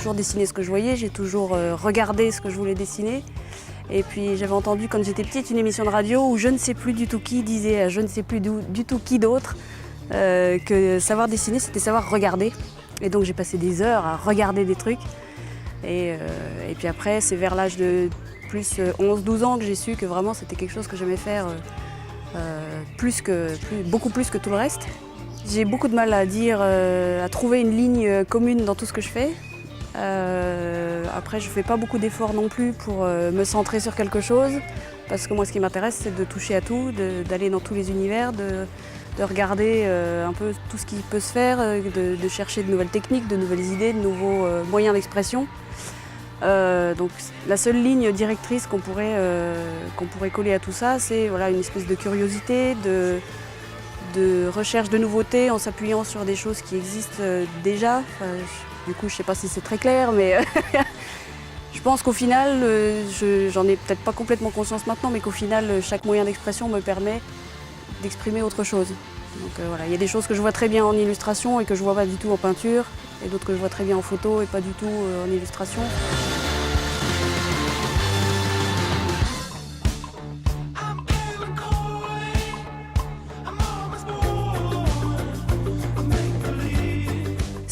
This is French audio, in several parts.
toujours dessiné ce que je voyais, j'ai toujours regardé ce que je voulais dessiner. Et puis j'avais entendu quand j'étais petite une émission de radio où je ne sais plus du tout qui disait à je ne sais plus du tout qui d'autre que savoir dessiner c'était savoir regarder. Et donc j'ai passé des heures à regarder des trucs. Et puis après c'est vers l'âge de plus 11-12 ans que j'ai su que vraiment c'était quelque chose que j'aimais faire beaucoup plus que tout le reste. J'ai beaucoup de mal à trouver une ligne commune dans tout ce que je fais. Après, je ne fais pas beaucoup d'efforts non plus pour me centrer sur quelque chose, parce que moi, ce qui m'intéresse, c'est de toucher à tout, d'aller dans tous les univers, de regarder un peu tout ce qui peut se faire, de chercher de nouvelles techniques, de nouvelles idées, de nouveaux moyens d'expression. Donc, la seule ligne directrice qu'on pourrait coller à tout ça, c'est voilà, une espèce de curiosité, de recherche de nouveautés en s'appuyant sur des choses qui existent déjà. Du coup, je ne sais pas si c'est très clair, mais je pense qu'au final, j'en ai peut-être pas complètement conscience maintenant, mais qu'au final, chaque moyen d'expression me permet d'exprimer autre chose. Donc voilà, il y a des choses que je vois très bien en illustration et que je ne vois pas du tout en peinture, et d'autres que je vois très bien en photo et pas du tout en illustration.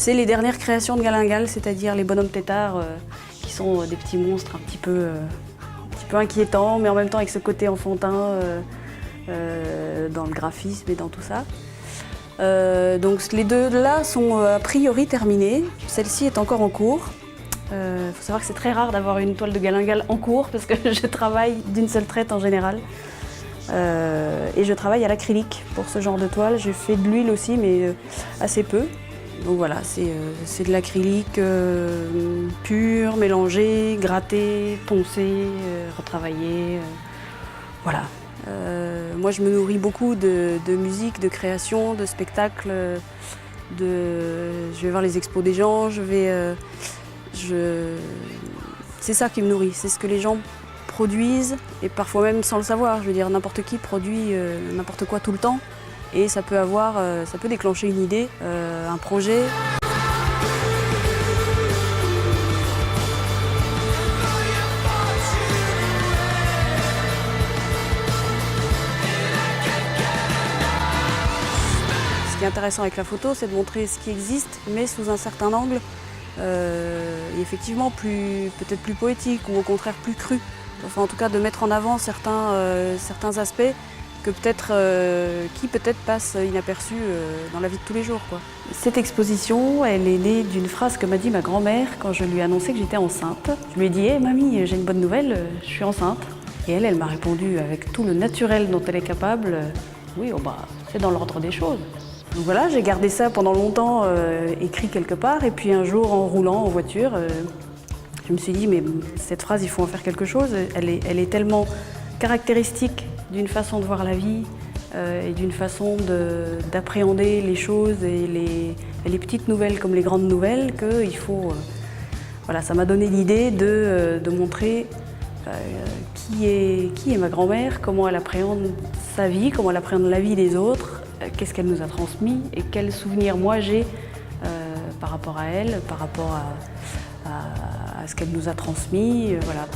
C'est les dernières créations de Galingal, c'est-à-dire les bonhommes têtards qui sont des petits monstres un petit peu inquiétants, mais en même temps avec ce côté enfantin dans le graphisme et dans tout ça. Donc les deux là sont a priori terminés. Celle-ci est encore en cours. Il faut savoir que c'est très rare d'avoir une toile de Galingal en cours parce que je travaille d'une seule traite en général. Et je travaille à l'acrylique pour ce genre de toile. J'ai fait de l'huile aussi, mais assez peu. Donc voilà, c'est de l'acrylique pur, mélangé, gratté, poncé, retravaillé. Voilà. Moi je me nourris beaucoup de musique, de création, de spectacles. Je vais voir les expos des gens, c'est ça qui me nourrit, c'est ce que les gens produisent et parfois même sans le savoir. Je veux dire, n'importe qui produit n'importe quoi tout le temps. Et ça peut déclencher une idée, un projet. Ce qui est intéressant avec la photo, c'est de montrer ce qui existe, mais sous un certain angle, et effectivement peut-être plus poétique ou au contraire plus cru. Enfin, en tout cas, de mettre en avant certains aspects qui peut-être passent inaperçus dans la vie de tous les jours, quoi. Cette exposition, elle est née d'une phrase que m'a dit ma grand-mère quand je lui ai annoncé que j'étais enceinte. Je lui ai dit hey, « Mamie, j'ai une bonne nouvelle, je suis enceinte ». Et elle m'a répondu avec tout le naturel dont elle est capable « Oui, c'est dans l'ordre des choses ». Donc voilà, j'ai gardé ça pendant longtemps écrit quelque part, et puis un jour en roulant en voiture, je me suis dit « Mais cette phrase, il faut en faire quelque chose, elle est tellement caractéristique d'une façon de voir la vie et d'une façon d'appréhender les choses et les petites nouvelles comme les grandes nouvelles qu'il faut... voilà, ça m'a donné l'idée de montrer qui est ma grand-mère, comment elle appréhende sa vie, comment elle appréhende la vie des autres, qu'est-ce qu'elle nous a transmis et quels souvenirs moi j'ai par rapport à elle, par rapport à ce qu'elle nous a transmis. Voilà.